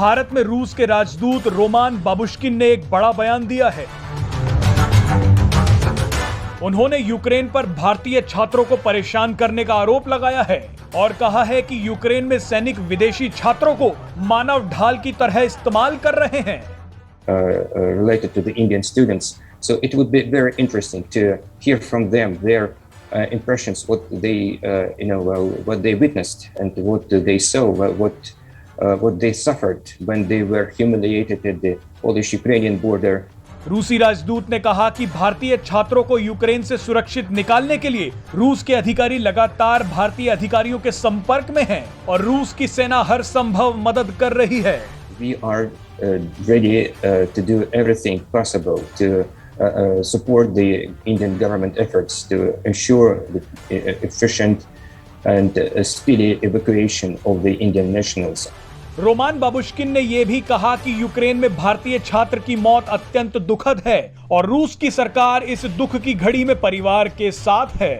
भारत में रूस के राजदूत रोमान बाबुश्किन ने एक बड़ा बयान दिया है। उन्होंने यूक्रेन पर भारतीय छात्रों को परेशान करने का आरोप लगाया है और कहा है कि यूक्रेन में सैनिक विदेशी छात्रों को मानव ढाल की तरह इस्तेमाल कर रहे हैं। Related to the Indian students, so it would be very interesting to hear from them their impressions, what they what they witnessed and what they saw, what they suffered when they were humiliated at the Polish-Ukrainian border. रूसी राजदूत ने कहा कि भारतीय छात्रों को Ukraine से सुरक्षित निकालने के लिए रूस के अधिकारी लगातार भारतीय अधिकारियों के संपर्क में हैं और रूस की सेना हर संभव मदद कर रही है। We are ready to do everything possible to support the Indian government efforts to ensure the efficient and speedy evacuation of the Indian nationals. Roman Babushkin ने यह भी कहा कि यूक्रेन में भारतीय छात्र की मौत अत्यंत दुखद है और रूस की सरकार इस दुख की घड़ी में परिवार के साथ है।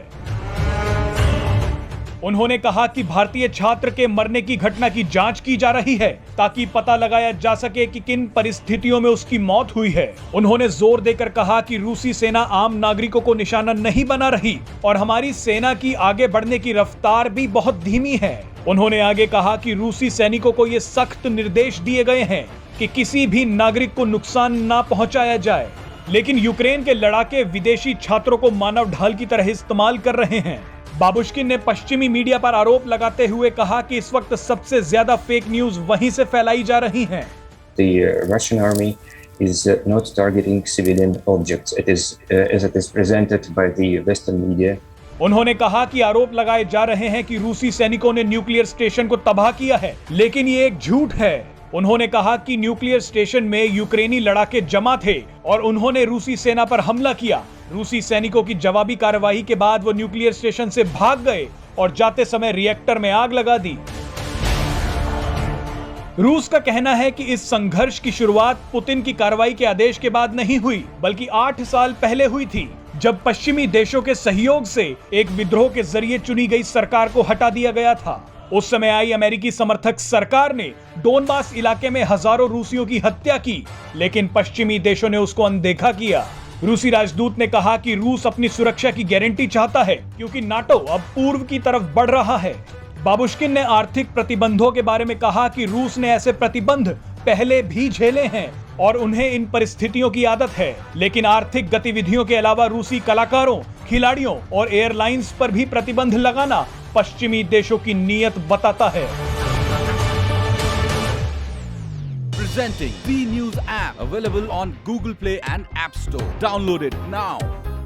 उन्होंने कहा कि भारतीय छात्र के मरने की घटना की जांच की जा रही है ताकि पता लगाया जा सके कि किन परिस्थितियों में उसकी मौत हुई है। उन्होंने जोर देकर कहा कि रूसी सेना आम नागरिकों को निशाना नहीं बना रही और हमारी सेना की आगे बढ़ने की रफ्तार भी बहुत धीमी है। उन्होंने आगे कहा कि रूसी सैनिकों को ये सख्त निर्देश दिए गए हैं कि किसी भी नागरिक को नुकसान ना पहुंचाया जाए, लेकिन यूक्रेन के लड़ाके विदेशी छात्रों को मानव ढाल की तरह इस्तेमाल कर रहे हैं। बाबुश्किन ने पश्चिमी मीडिया पर आरोप लगाते हुए कहा कि इस वक्त सबसे ज्यादा फेक न्यूज वहीं से फैलाई जा रही हैं। The Russian army is not targeting civilian objects. It is as it is presented by the Western media. उन्होंने कहा कि आरोप लगाए जा रहे हैं कि रूसी सैनिकों ने न्यूक्लियर स्टेशन को तबाह किया है, लेकिन ये एक झूठ है। उन्होंने कहा कि न्यूक्लियर स्टेशन में यूक्रेनी लड़ाके जमा थे और उन्होंने रूसी सेना पर हमला किया। रूसी सैनिकों की जवाबी कार्रवाई के बाद वो न्यूक्लियर स्टेशन से भाग गए और जाते समय रिएक्टर में आग लगा दी। रूस का कहना है कि इस संघर्ष की शुरुआत पुतिन की कार्रवाई के आदेश के बाद नहीं हुई, बल्कि 8 साल पहले हुई थी, जब पश्चिमी देशों के सहयोग से एक विद्रोह के जरिए चुनी गई सरकार को हटा दिया गया था। उस समय आई अमेरिकी समर्थक सरकार ने डोनबास इलाके में हजारों रूसियों की हत्या की, लेकिन पश्चिमी देशों ने उसको अनदेखा किया। रूसी राजदूत ने कहा कि रूस अपनी सुरक्षा की गारंटी चाहता है क्योंकि नाटो अब पूर्व की तरफ बढ़ रहा है। बाबुश्किन ने आर्थिक प्रतिबंधों के बारे में कहा कि रूस ने ऐसे प्रतिबंध पहले भी झेले हैं और उन्हें इन परिस्थितियों की आदत है, लेकिन आर्थिक गतिविधियों के अलावा रूसी कलाकारों, खिलाड़ियों और एयरलाइंस पर भी प्रतिबंध लगाना पश्चिमी देशों की नीयत बताता है। Presenting B News app available on Google Play and App Store. Download it now.